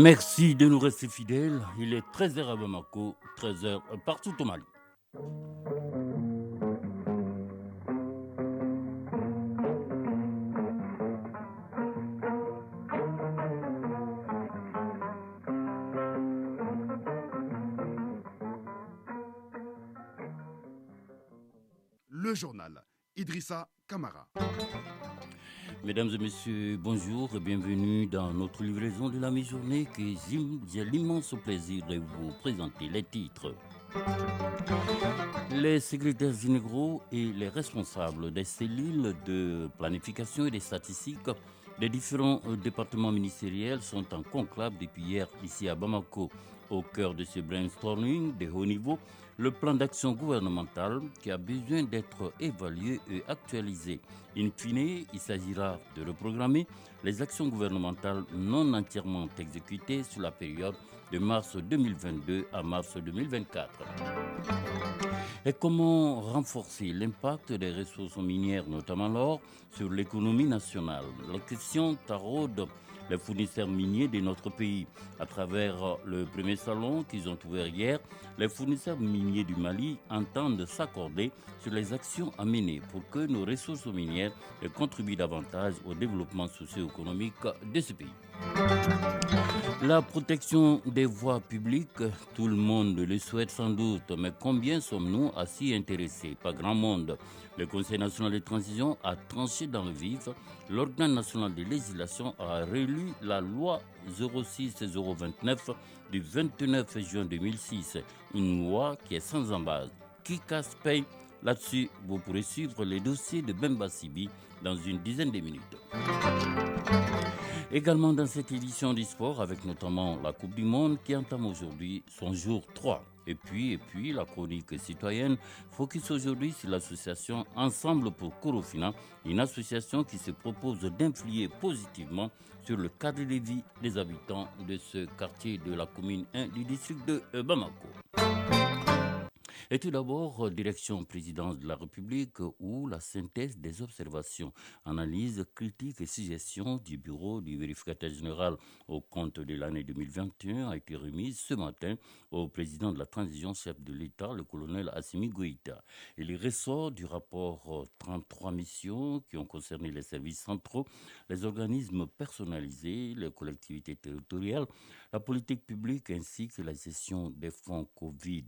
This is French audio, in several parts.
Merci de nous rester fidèles. Il est 13h à Bamako, 13h partout au Mali. Le journal Idrissa Kamara. Mesdames et messieurs, bonjour et bienvenue dans notre livraison de la mi-journée que j'ai l'immense plaisir de vous présenter les titres. Les secrétaires généraux et les responsables des cellules de planification et des statistiques des différents départements ministériels sont en conclave depuis hier ici à Bamako. Au cœur de ce brainstorming de haut niveau, le plan d'action gouvernemental qui a besoin d'être évalué et actualisé. In fine, il s'agira de reprogrammer les actions gouvernementales non entièrement exécutées sur la période de mars 2022 à mars 2024. Et comment renforcer l'impact des ressources minières, notamment l'or, sur l'économie nationale? La question taraude les fournisseurs miniers de notre pays. À travers le premier salon qu'ils ont ouvert hier, les fournisseurs miniers du Mali entendent s'accorder sur les actions à mener pour que nos ressources minières contribuent davantage au développement socio-économique de ce pays. La protection des voies publiques, tout le monde le souhaite sans doute, mais combien sommes-nous à s'y intéresser? Pas grand monde. Le Conseil national de transition a tranché dans le vif. L'organe national de législation a relu la loi 06-029 du 29 juin 2006, une loi qui est sans embase. Qui casse paye? Là-dessus, vous pourrez suivre les dossiers de Bemba Sibi dans une dizaine de minutes. Également dans cette édition du sport, avec notamment la Coupe du Monde qui entame aujourd'hui son jour 3. Et puis, la chronique citoyenne focus aujourd'hui sur l'association Ensemble pour Korofina, une association qui se propose d'influer positivement sur le cadre de vie des habitants de ce quartier de la commune 1 du district de Bamako. Et tout d'abord, direction présidence de la République où la synthèse des observations, analyses, critiques et suggestions du bureau du vérificateur général au compte de l'année 2021 a été remise ce matin au président de la transition, chef de l'État, le colonel Assimi Goïta. Il ressort du rapport 33 missions qui ont concerné les services centraux, les organismes personnalisés, les collectivités territoriales, la politique publique ainsi que la gestion des fonds Covid.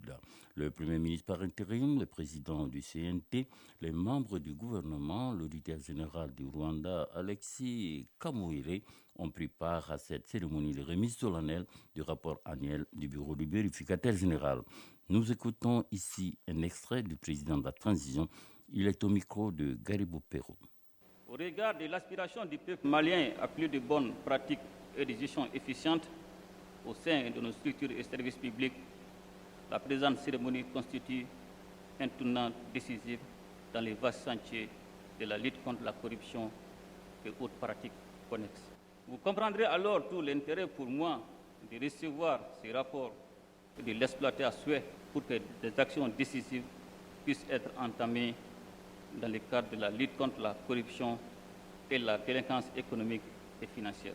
Le Premier ministre par intérim, le président du CNT, les membres du gouvernement, l'auditeur général du Rwanda, Alexis Kamouire, ont pris part à cette cérémonie de remise solennelle du rapport annuel du bureau du vérificateur général. Nous écoutons ici un extrait du président de la transition. Il est au micro de Garibou Perrault. Au regard de l'aspiration du peuple malien à plus de bonnes pratiques et de gestion efficiente au sein de nos structures et services publics, la présente cérémonie constitue un tournant décisif dans les vastes chantiers de la lutte contre la corruption et autres pratiques connexes. Vous comprendrez alors tout l'intérêt pour moi de recevoir ces rapports et de l'exploiter à souhait pour que des actions décisives puissent être entamées dans le cadre de la lutte contre la corruption et la délinquance économique et financière,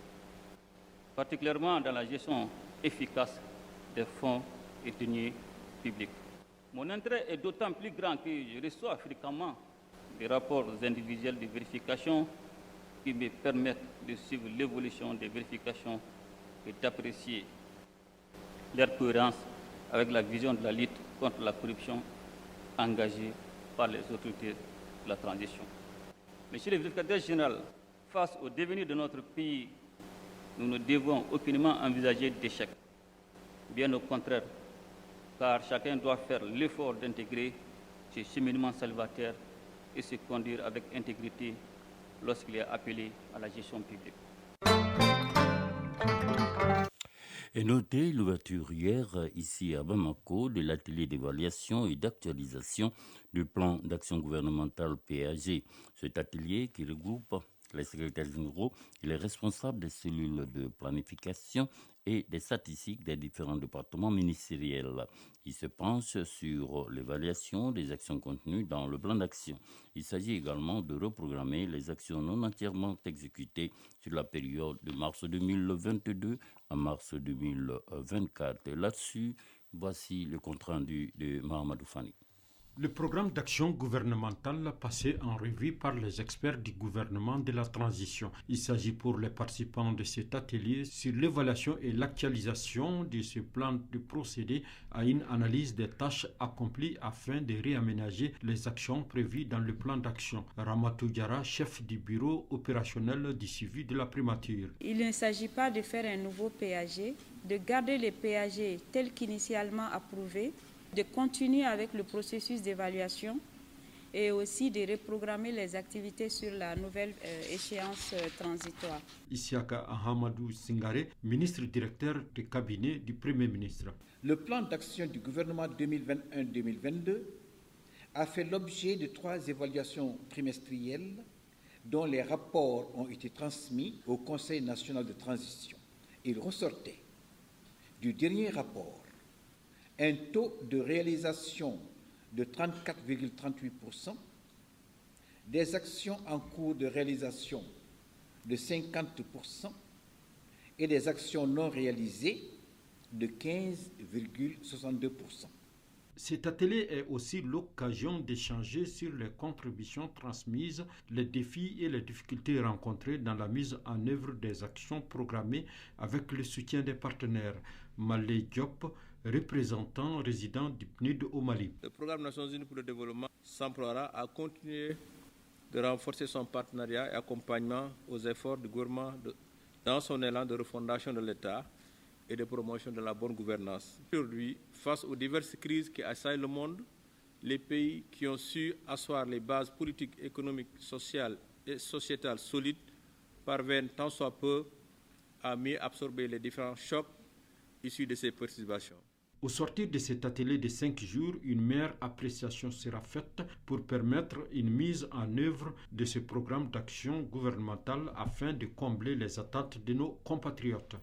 particulièrement dans la gestion efficace des fonds et deniers publics. Mon intérêt est d'autant plus grand que je reçois fréquemment des rapports individuels de vérification qui me permettent de suivre l'évolution des vérifications et d'apprécier leur cohérence avec la vision de la lutte contre la corruption engagée par les autorités de la transition. Monsieur le vérificateur général, face au devenir de notre pays, nous ne devons aucunement envisager d'échec. Bien au contraire, car chacun doit faire l'effort d'intégrer ce cheminement salvateur et se conduire avec intégrité lorsqu'il est appelé à la gestion publique. Et notez l'ouverture hier, ici à Bamako, de l'atelier d'évaluation et d'actualisation du plan d'action gouvernementale PAG. Cet atelier qui regroupe les secrétaires généraux et les responsables des cellules de planification et des statistiques des différents départements ministériels. Il se penche sur l'évaluation des actions contenues dans le plan d'action. Il s'agit également de reprogrammer les actions non entièrement exécutées sur la période de mars 2022 à mars 2024. Là-dessus, voici le compte-rendu de Mahamadou Fani. Le programme d'action gouvernementale passé en revue par les experts du gouvernement de la transition. Il s'agit pour les participants de cet atelier sur l'évaluation et l'actualisation de ce plan de procéder à une analyse des tâches accomplies afin de réaménager les actions prévues dans le plan d'action. Ramatou Diara, chef du bureau opérationnel du suivi de la primature. Il ne s'agit pas de faire un nouveau PAG, de garder les PAG tels qu'initialement approuvés, de continuer avec le processus d'évaluation et aussi de reprogrammer les activités sur la nouvelle échéance transitoire. Isiaka Ahamadou Singare, ministre directeur du cabinet du Premier ministre. Le plan d'action du gouvernement 2021-2022 a fait l'objet de 3 évaluations trimestrielles dont les rapports ont été transmis au Conseil national de transition. Il ressortait du dernier rapport un taux de réalisation de 34,38%, des actions en cours de réalisation de 50% et des actions non réalisées de 15,62%. Cet atelier est aussi l'occasion d'échanger sur les contributions transmises, les défis et les difficultés rencontrées dans la mise en œuvre des actions programmées avec le soutien des partenaires. Malé Diop, représentant résident du PNUD au Mali. Le programme des Nations Unies pour le développement s'emploiera à continuer de renforcer son partenariat et accompagnement aux efforts du gouvernement dans son élan de refondation de l'État et de promotion de la bonne gouvernance. Aujourd'hui, face aux diverses crises qui assaillent le monde, les pays qui ont su asseoir les bases politiques, économiques, sociales et sociétales solides parviennent tant soit peu à mieux absorber les différents chocs issus de ces perturbations. Au sortir de cet atelier de 5 jours, une meilleure appréciation sera faite pour permettre une mise en œuvre de ce programme d'action gouvernementale afin de combler les attentes de nos compatriotes.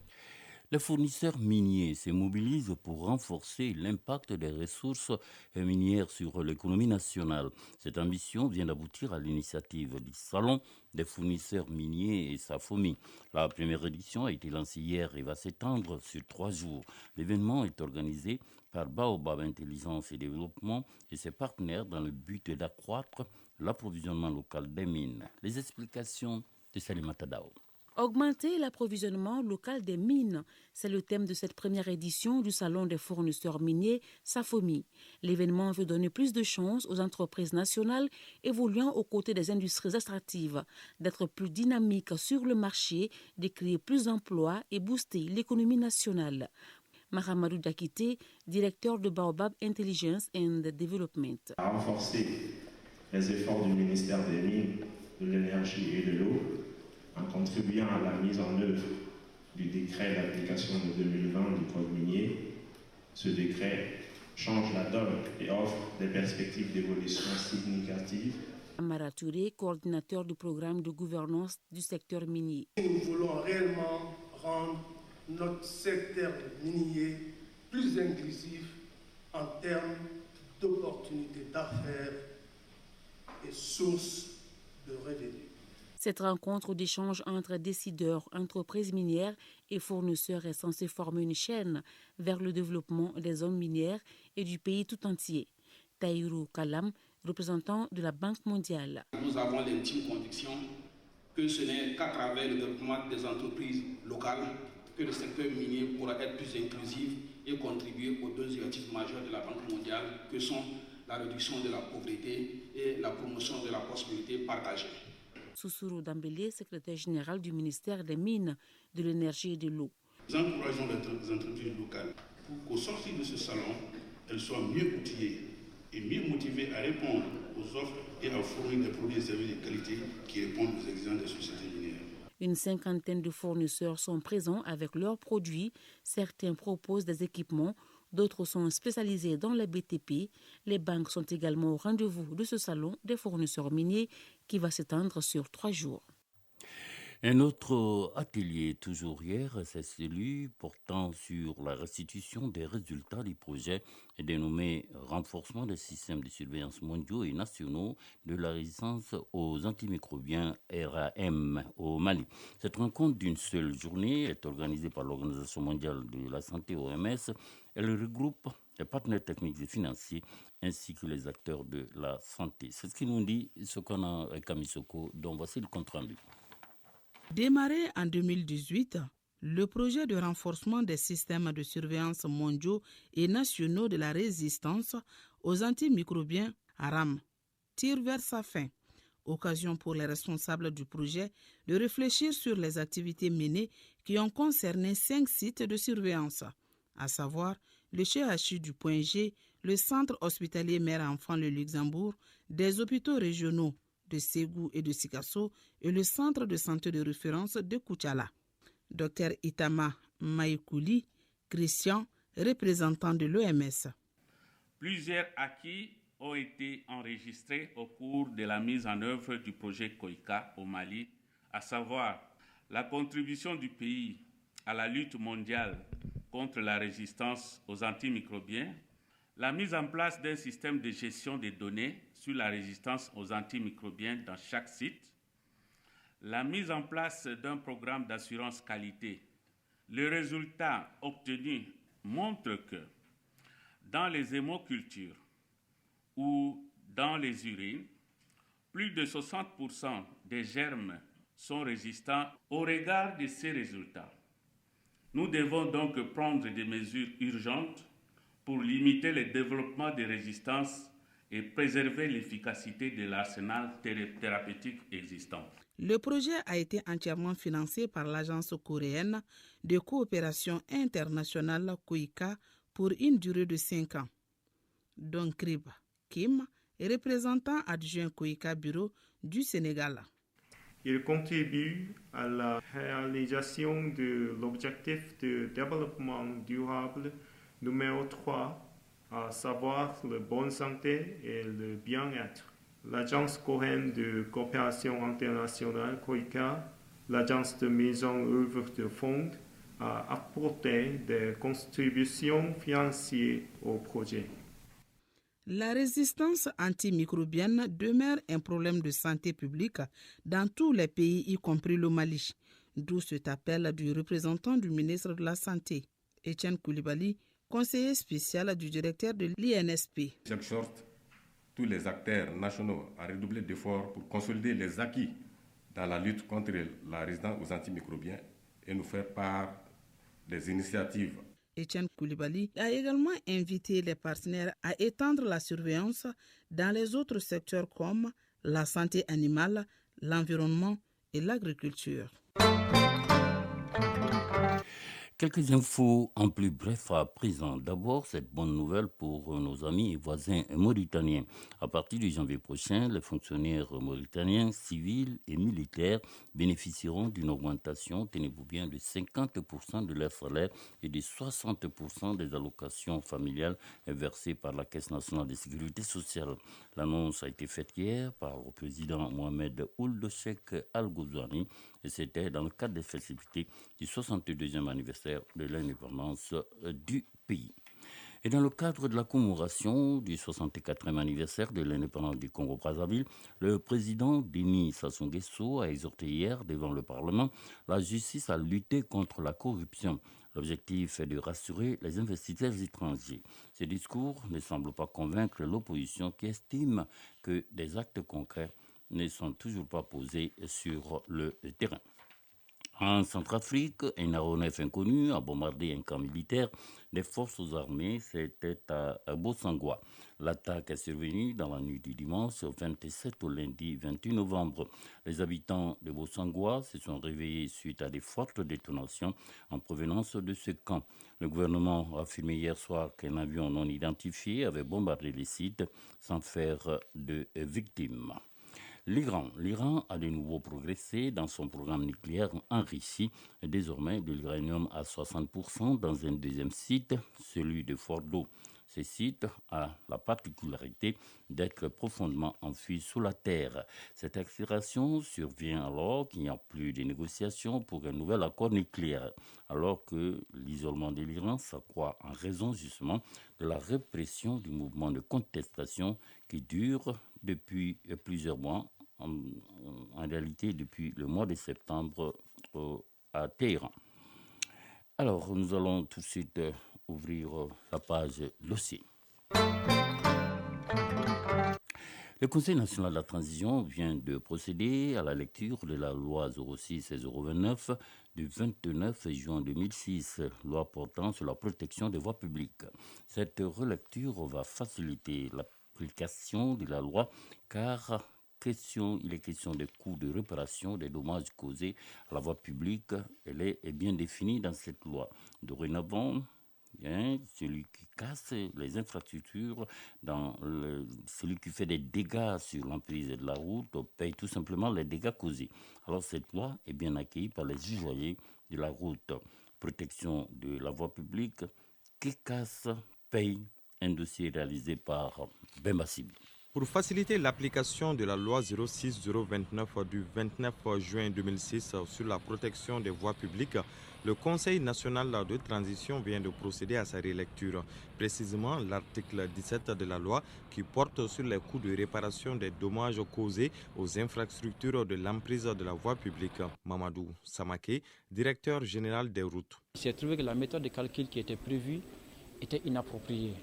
Les fournisseurs miniers se mobilisent pour renforcer l'impact des ressources minières sur l'économie nationale. Cette ambition vient d'aboutir à l'initiative du Salon des fournisseurs miniers et SAFOMI. La première édition a été lancée hier et va s'étendre sur 3 jours. L'événement est organisé par Baobab Intelligence et Développement et ses partenaires dans le but d'accroître l'approvisionnement local des mines. Les explications de Salimata Dao. Augmenter l'approvisionnement local des mines, c'est le thème de cette première édition du Salon des fournisseurs miniers SAFOMI. L'événement veut donner plus de chances aux entreprises nationales évoluant aux côtés des industries extractives, d'être plus dynamiques sur le marché, de créer plus d'emplois et booster l'économie nationale. Mahamadou Dakité, directeur de Baobab Intelligence and Development. À renforcer les efforts du ministère des Mines, de l'Énergie et de l'Eau, en contribuant à la mise en œuvre du décret d'application de 2020 du Code minier. Ce décret change la donne et offre des perspectives d'évolution significatives. Amara Touré, coordinateur du programme de gouvernance du secteur minier. Nous voulons réellement rendre notre secteur minier plus inclusif en termes d'opportunités d'affaires et sources de revenus. Cette rencontre d'échange entre décideurs, entreprises minières et fournisseurs est censée former une chaîne vers le développement des zones minières et du pays tout entier. Taïrou Kalam, représentant de la Banque mondiale. Nous avons l'intime conviction que ce n'est qu'à travers le développement des entreprises locales que le secteur minier pourra être plus inclusif et contribuer aux 2 objectifs majeurs de la Banque mondiale que sont la réduction de la pauvreté et la promotion de la prospérité partagée. Soussuru Dambélé, secrétaire général du ministère des Mines, de l'Énergie et de l'Eau. Nous encourageons les entreprises locales pour qu'au sortir de ce salon, elles soient mieux outillées et mieux motivées à répondre aux offres et à fournir des produits et services de qualité qui répondent aux exigences des sociétés minières. Une 50aine de fournisseurs sont présents avec leurs produits. Certains proposent des équipements, d'autres sont spécialisés dans les BTP. Les banques sont également au rendez-vous de ce salon des fournisseurs miniers qui va s'étendre sur 3 jours. Un autre atelier, toujours hier, s'est tenu portant sur la restitution des résultats du projet dénommé Renforcement des systèmes de surveillance mondiaux et nationaux de la résistance aux antimicrobiens RAM au Mali. Cette rencontre d'une seule journée est organisée par l'Organisation mondiale de la santé OMS. Elle regroupe les partenaires techniques et financiers ainsi que les acteurs de la santé. C'est ce qu'il nous dit Sokona Kamisoko, dont voici le compte rendu. Démarré en 2018, le projet de renforcement des systèmes de surveillance mondiaux et nationaux de la résistance aux antimicrobiens RAM tire vers sa fin. Occasion pour les responsables du projet de réfléchir sur les activités menées qui ont concerné 5 sites de surveillance, à savoir le CHU du Point G, le Centre hospitalier Mère-Enfant le Luxembourg, des hôpitaux régionaux de Ségou et de Sikasso et le centre de santé de référence de Koutiala. Dr Itama Maïkouli, Christian, représentant de l'OMS. Plusieurs acquis ont été enregistrés au cours de la mise en œuvre du projet KOICA au Mali, à savoir la contribution du pays à la lutte mondiale contre la résistance aux antimicrobiens, la mise en place d'un système de gestion des données sur la résistance aux antimicrobiens dans chaque site, la mise en place d'un programme d'assurance qualité. Les résultats obtenus montrent que dans les hémocultures ou dans les urines, plus de 60% des germes sont résistants. Au regard de ces résultats, nous devons donc prendre des mesures urgentes pour limiter le développement des résistances et préserver l'efficacité de l'arsenal thérapeutique existant. Le projet a été entièrement financé par l'Agence coréenne de coopération internationale KOICA pour une durée de 5 ans. Don Krib Kim est représentant adjoint KOICA Bureau du Sénégal. Il contribue à la réalisation de l'objectif de développement durable numéro 3, à savoir la bonne santé et le bien-être. L'Agence coréenne de coopération internationale KOICA, l'Agence de mise en œuvre de fonds, a apporté des contributions financières au projet. La résistance antimicrobienne demeure un problème de santé publique dans tous les pays, y compris le Mali, d'où cet appel du représentant du ministre de la Santé, Etienne Koulibaly, conseiller spécial du directeur de l'INSP. J'exhorte tous les acteurs nationaux à redoubler d'efforts pour consolider les acquis dans la lutte contre la résistance aux antimicrobiens et nous faire part des initiatives. Etienne Koulibaly a également invité les partenaires à étendre la surveillance dans les autres secteurs comme la santé animale, l'environnement et l'agriculture. Quelques infos en plus bref à présent. D'abord, cette bonne nouvelle pour nos amis et voisins mauritaniens. À partir du janvier prochain, les fonctionnaires mauritaniens, civils et militaires bénéficieront d'une augmentation, tenez-vous bien, de 50% de leur salaire et de 60% des allocations familiales versées par la Caisse nationale de sécurité sociale. L'annonce a été faite hier par le président Mohamed Ould Cheikh Al Ghazouani et c'était dans le cadre des festivités du 62e anniversaire de l'indépendance du pays. Et dans le cadre de la commémoration du 64e anniversaire de l'indépendance du Congo-Brazzaville, le président Denis Sassou Nguesso a exhorté hier devant le Parlement la justice à lutter contre la corruption. L'objectif est de rassurer les investisseurs étrangers. Ce discours ne semble pas convaincre l'opposition qui estime que des actes concrets ne sont toujours pas posés sur le terrain. En Centrafrique, un aéronef inconnu a bombardé un camp militaire des forces armées. C'était à Bossangoa. L'attaque est survenue dans la nuit du dimanche 27 au lundi 28 novembre. Les habitants de Bossangoa se sont réveillés suite à des fortes détonations en provenance de ce camp. Le gouvernement a affirmé hier soir qu'un avion non identifié avait bombardé les sites sans faire de victimes. L'Iran a de nouveau progressé dans son programme nucléaire enrichi, désormais de l'uranium à 60% dans un deuxième site, celui de Fordo. Ces sites ont la particularité d'être profondément enfouis sous la terre. Cette accélération survient alors qu'il n'y a plus de négociations pour un nouvel accord nucléaire, alors que l'isolement de l'Iran s'accroît en raison justement de la répression du mouvement de contestation qui dure depuis plusieurs mois, en réalité depuis le mois de septembre à Téhéran. Alors, nous allons tout de suite ouvrir la page dossier. Le Conseil national de la transition vient de procéder à la lecture de la loi 06 et 029 du 29 juin 2006, loi portant sur la protection des voies publiques. Cette relecture va faciliter l'application de la loi car il est question des coûts de réparation des dommages causés à la voie publique. Elle est bien définie dans cette loi. Dorénavant, celui qui casse les infrastructures, celui qui fait des dégâts sur l'emprise de la route paye tout simplement les dégâts causés. Alors cette loi est bien accueillie par les usagers de la route. Protection de la voie publique, qui casse paye, un dossier réalisé par Bemba Sibi. Pour faciliter l'application de la loi 06-029 du 29 juin 2006 sur la protection des voies publiques, le Conseil national de transition vient de procéder à sa relecture. Précisément, l'article 17 de la loi qui porte sur les coûts de réparation des dommages causés aux infrastructures de l'emprise de la voie publique. Mamadou Samaké, directeur général des routes. Il s'est trouvé que la méthode de calcul qui était prévue était inappropriée,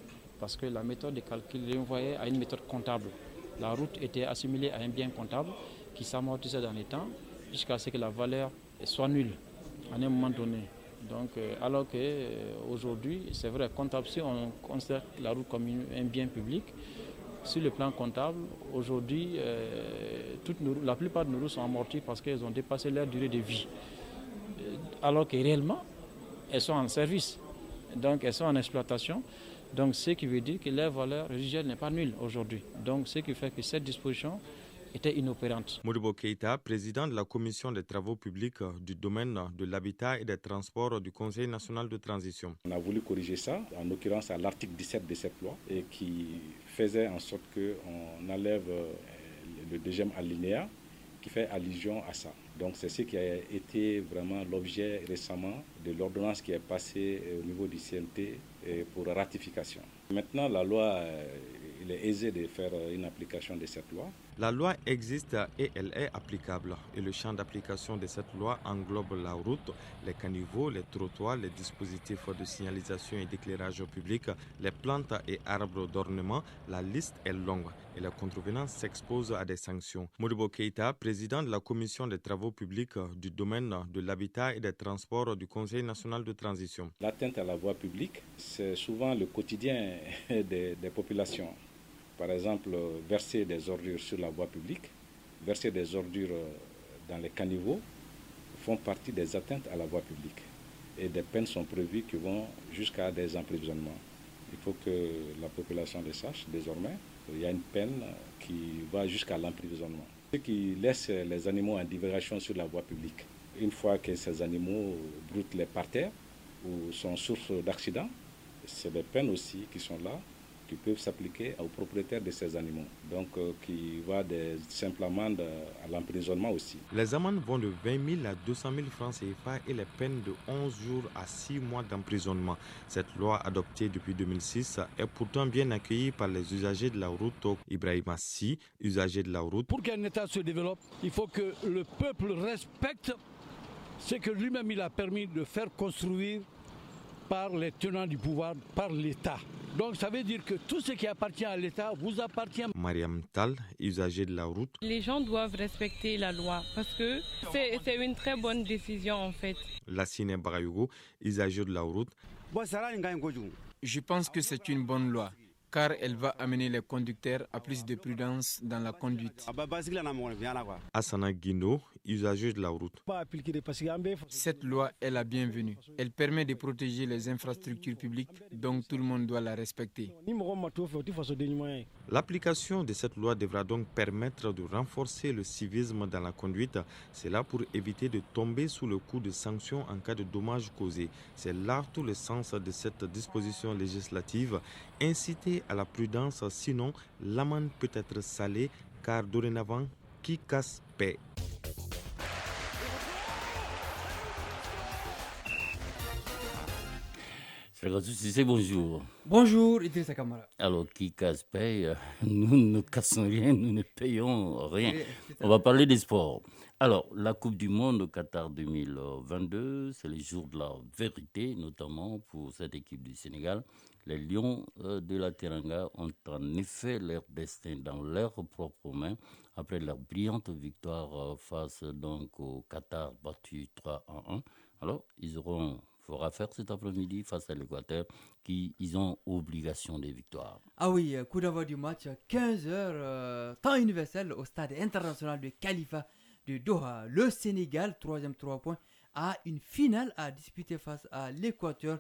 parce que la méthode de calcul renvoyait à une méthode comptable. La route était assimilée à un bien comptable qui s'amortissait dans les temps jusqu'à ce que la valeur soit nulle à un moment donné. Donc, alors qu'aujourd'hui, c'est vrai, comptable, si on considère la route comme un bien public, sur le plan comptable, aujourd'hui, la plupart de nos routes sont amorties parce qu'elles ont dépassé leur durée de vie. Alors que réellement, elles sont en service, donc elles sont en exploitation. Donc, ce qui veut dire que leur valeur résiduelle n'est pas nulle aujourd'hui. Donc, ce qui fait que cette disposition était inopérante. Modibo Keïta, président de la commission des travaux publics du domaine de l'habitat et des transports du Conseil national de transition. On a voulu corriger ça, en l'occurrence à l'article 17 de cette loi, et qui faisait en sorte qu'on enlève le deuxième alinéa qui fait allusion à ça. Donc c'est ce qui a été vraiment l'objet récemment de l'ordonnance qui est passée au niveau du CNT pour ratification. Maintenant, la loi, il est aisé de faire une application de cette loi. La loi existe et elle est applicable. Et le champ d'application de cette loi englobe la route, les caniveaux, les trottoirs, les dispositifs de signalisation et d'éclairage public, les plantes et arbres d'ornement. La liste est longue et les contrevenants s'exposent à des sanctions. Modibo Keïta, président de la commission des travaux publics du domaine de l'habitat et des transports du Conseil national de transition. L'atteinte à la voie publique, c'est souvent le quotidien des populations. Par exemple, verser des ordures sur la voie publique, verser des ordures dans les caniveaux font partie des atteintes à la voie publique. Et des peines sont prévues qui vont jusqu'à des emprisonnements. Il faut que la population le sache désormais. Il y a une peine qui va jusqu'à l'emprisonnement. Ceux qui laissent les animaux en divagation sur la voie publique, une fois que ces animaux broutent les parterres ou sont source d'accidents, c'est des peines aussi qui sont là, qui peuvent s'appliquer aux propriétaires de ces animaux. Donc, qui va des simples amendes à l'emprisonnement aussi. Les amendes vont de 20 000 à 200 000 francs CFA et les peines de 11 jours à 6 mois d'emprisonnement. Cette loi adoptée depuis 2006 est pourtant bien accueillie par les usagers de la route. Ibrahim Assi, usager de la route. Pour qu'un État se développe, il faut que le peuple respecte ce que lui-même il a permis de faire construire par les tenants du pouvoir, par l'État. Donc ça veut dire que tout ce qui appartient à l'État vous appartient. Mariam Tal, usager de la route. Les gens doivent respecter la loi parce que c'est une très bonne décision en fait. Lassine Barayugo, usager de la route. Je pense que c'est une bonne loi. car elle va amener les conducteurs à plus de prudence dans la conduite. Asana Guino, usager de la route. Cette loi est la bienvenue. Elle permet de protéger les infrastructures publiques, donc tout le monde doit la respecter. L'application de cette loi devra donc permettre de renforcer le civisme dans la conduite. C'est là pour éviter de tomber sous le coup de sanctions en cas de dommages causés. C'est là tout le sens de cette disposition législative. Inciter à la prudence, sinon l'amende peut être salée, car dorénavant, qui casse paie. C'est bonjour. Bonjour, Idrissa Kamara. Alors, qui casse paye, nous ne cassons rien, nous ne payons rien. On va parler des sports. Alors, la Coupe du Monde au Qatar 2022, c'est le jour de la vérité, notamment pour cette équipe du Sénégal. Les Lions de la Teranga ont en effet leur destin dans leurs propres mains après leur brillante victoire face donc au Qatar battu 3-1. Alors, ils auront fort à faire cet après-midi face à l'Équateur ils ont obligation des victoires. Ah oui, coup d'envoi du match à 15h, temps universel au stade international de Khalifa de Doha. Le Sénégal, 3e 3 points, a une finale à disputer face à l'Équateur,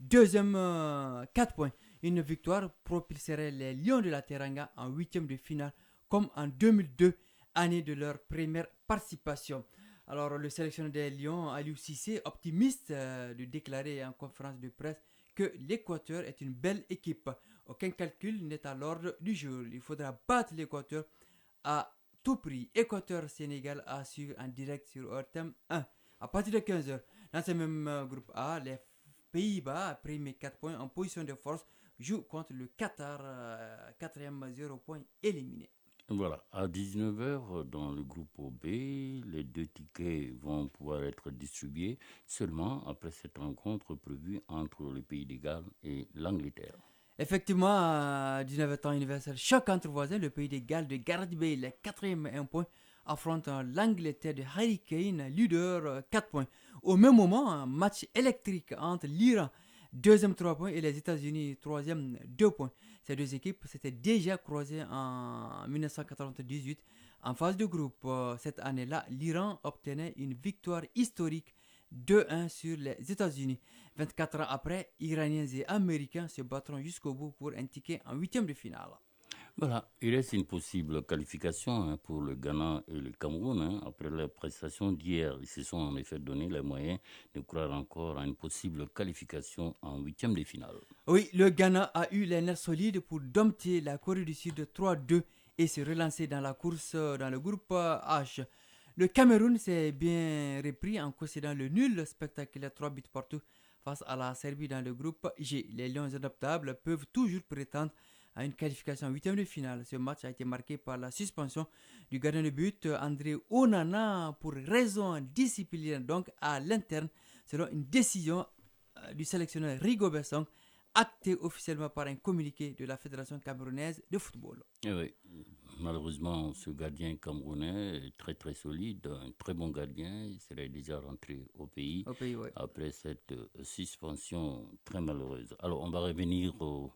2e 4 points. Une victoire propulserait les Lions de la Teranga en 8e de finale, comme en 2002, année de leur première participation. Alors, le sélectionneur des Lions, Aliou Cissé, optimiste de déclarer en conférence de presse que l'Équateur est une belle équipe. Aucun calcul n'est à l'ordre du jour. Il faudra battre l'Équateur à tout prix. Équateur-Sénégal à suivre en direct sur ORTM 1. À partir de 15h, dans ce même groupe A, les Pays-Bas, premier 4 points en position de force, jouent contre le Qatar, 4e 0 points éliminé. Voilà, à 19h, dans le groupe B, les 2 tickets vont pouvoir être distribués seulement après cette rencontre prévue entre le Pays de Galles et l'Angleterre. Effectivement, à 19h temps universel, choc entre voisins, le Pays de Galles de Gareth Bale, le 4e 1 point, affronte l'Angleterre de Harry Kane, leader 4 points. Au même moment, un match électrique entre l'Iran, 2e 3 points, et les États-Unis, 3e 2 points. Ces deux équipes s'étaient déjà croisées en 1998 en phase de groupe. Cette année-là, l'Iran obtenait une victoire historique 2-1 sur les États-Unis. 24 ans après, Iraniens et Américains se battront jusqu'au bout pour un ticket en 8e de finale. Voilà, il reste une possible qualification pour le Ghana et le Cameroun. Après la prestation d'hier, ils se sont en effet donné les moyens de croire encore à une possible qualification en 8e de finale. Oui, le Ghana a eu les nerfs solides pour dompter la Corée du Sud 3-2 et se relancer dans la course dans le groupe H. Le Cameroun s'est bien repris en concédant le nul spectaculaire 3 buts partout face à la Serbie dans le groupe G. Les Lions adaptables peuvent toujours prétendre à une qualification en 8e de finale. Ce match a été marqué par la suspension du gardien de but André Onana pour raison disciplinaire, donc à l'interne, selon une décision du sélectionneur Rigobert Song, actée officiellement par un communiqué de la Fédération camerounaise de football. Et oui, malheureusement, ce gardien camerounais est très très solide, un très bon gardien. Il serait déjà rentré au pays ouais. Après cette suspension très malheureuse. Alors, on va revenir au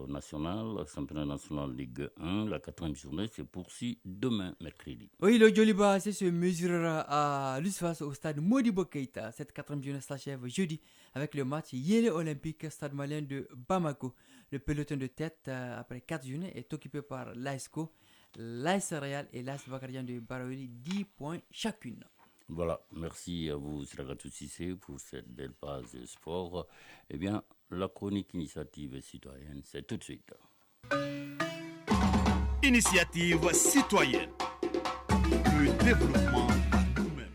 national, championnat national Ligue 1. La 4e journée se poursuit demain, mercredi. Oui, le Djoliba AC se mesurera à l'USFAS au stade Modibo Keïta. Cette 4e journée s'achève jeudi avec le match Yélé Olympique, stade malien de Bamako. Le peloton de tête, après 4 journées, est occupé par l'ASCO, l'AS Real et l'AS Bakarian de Barouli, 10 points chacune. Voilà, merci à vous, Sragatou Cissé, pour cette belle page de sport. Eh bien, la chronique initiative citoyenne, c'est tout de suite. Initiative citoyenne. Le développement par nous-mêmes.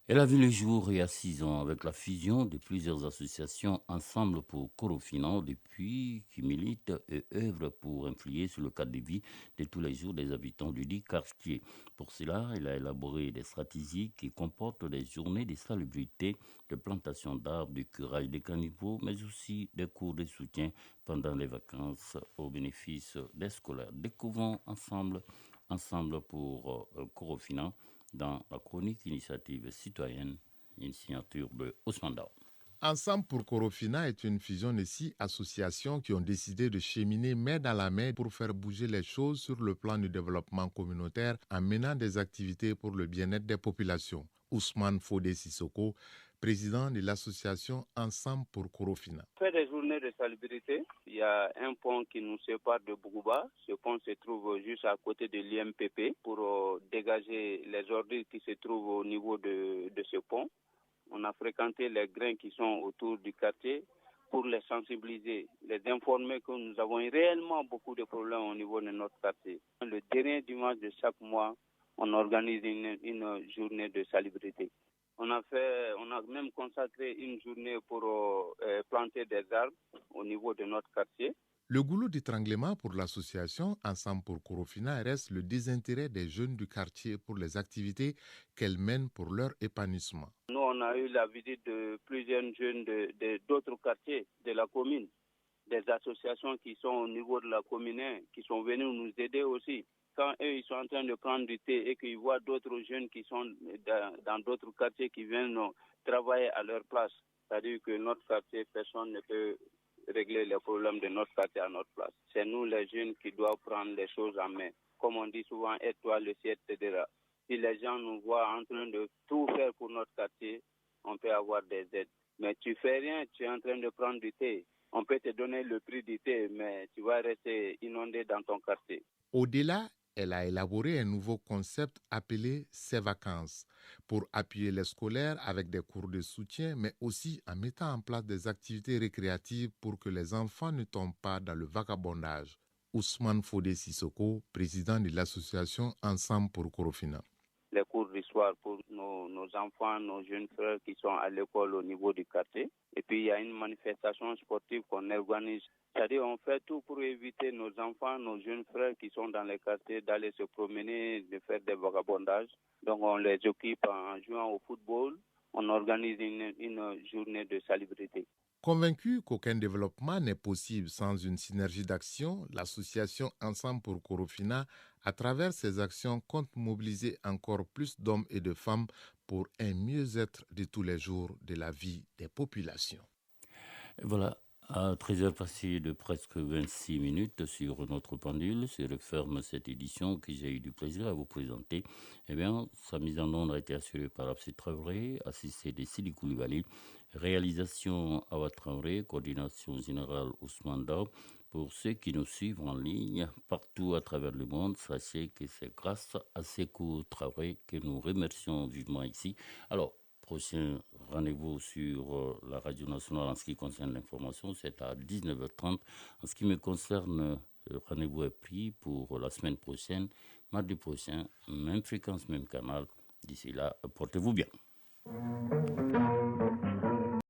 Elle a vu le jour il y a 6 ans avec la fusion de plusieurs associations Ensemble pour Corofinan depuis qui militent et œuvrent pour influer sur le cadre de vie de tous les jours des habitants du dit quartier. Pour cela, elle a élaboré des stratégies qui comportent des journées de salubrité, de plantation d'arbres, de curage des caniveaux, mais aussi des cours de soutien pendant les vacances au bénéfice des scolaires. Découvrons Ensemble pour Corofinan dans la chronique initiative citoyenne, une signature de Ousmane Dao. Ensemble pour Korofina est une fusion de 6 associations qui ont décidé de cheminer main dans la main pour faire bouger les choses sur le plan du développement communautaire en menant des activités pour le bien-être des populations. Ousmane Fodé Sissoko, président de l'association Ensemble pour Korofina. On fait des journées de salubrité. Il y a un pont qui nous sépare de Bougouba. Ce pont se trouve juste à côté de l'IMPP pour dégager les ordures qui se trouvent au niveau de ce pont. On a fréquenté les grains qui sont autour du quartier pour les sensibiliser, les informer que nous avons réellement beaucoup de problèmes au niveau de notre quartier. Le dernier dimanche de chaque mois, on organise une journée de salubrité. On a même consacré une journée pour planter des arbres au niveau de notre quartier. Le goulot d'étranglement pour l'association Ensemble pour Korofina reste le désintérêt des jeunes du quartier pour les activités qu'elle mène pour leur épanouissement. Nous, on a eu la visite de plusieurs jeunes d'autres quartiers de la commune, des associations qui sont au niveau de la commune, qui sont venus nous aider aussi. Quand eux, ils sont en train de prendre du thé et qu'ils voient d'autres jeunes qui sont dans d'autres quartiers qui viennent travailler à leur place, c'est-à-dire que notre quartier, personne ne peut régler les problèmes de notre quartier à notre place. C'est nous les jeunes qui doivent prendre les choses en main. Comme on dit souvent, aide-toi le ciel t'aidera. Si les gens nous voient en train de tout faire pour notre quartier, on peut avoir des aides. Mais tu fais rien, tu es en train de prendre du thé. On peut te donner le prix du thé, mais tu vas rester inondé dans ton quartier. Au-delà, elle a élaboré un nouveau concept appelé « Ces vacances » pour appuyer les scolaires avec des cours de soutien, mais aussi en mettant en place des activités récréatives pour que les enfants ne tombent pas dans le vagabondage. Ousmane Fodé Sissoko, président de l'association Ensemble pour Korofina. Les cours du soir pour nos enfants, nos jeunes frères qui sont à l'école au niveau du quartier. Et puis il y a une manifestation sportive qu'on organise. C'est-à-dire on fait tout pour éviter nos enfants, nos jeunes frères qui sont dans les quartiers d'aller se promener, de faire des vagabondages. Donc on les occupe en jouant au football. On organise une journée de salubrité. Convaincu qu'aucun développement n'est possible sans une synergie d'action, l'association Ensemble pour Korofina, à travers ses actions, compte mobiliser encore plus d'hommes et de femmes pour un mieux-être de tous les jours de la vie des populations. Et voilà, à 13h passé de presque 26 minutes sur notre pendule, se referme cette édition que j'ai eu du plaisir à vous présenter. Eh bien, sa mise en onde a été assurée par Absi Traoré, assisté de Sidi Koulibaly. Réalisation Awa Traoré, coordination générale Ousmane Dao. Pour ceux qui nous suivent en ligne partout à travers le monde, sachez que c'est grâce à Sékou Traoré que nous remercions vivement ici. Alors, prochain rendez-vous sur la radio nationale en ce qui concerne l'information, c'est à 19h30. En ce qui me concerne, le rendez-vous est pris pour la semaine prochaine, mardi prochain, même fréquence, même canal. D'ici là, portez-vous bien.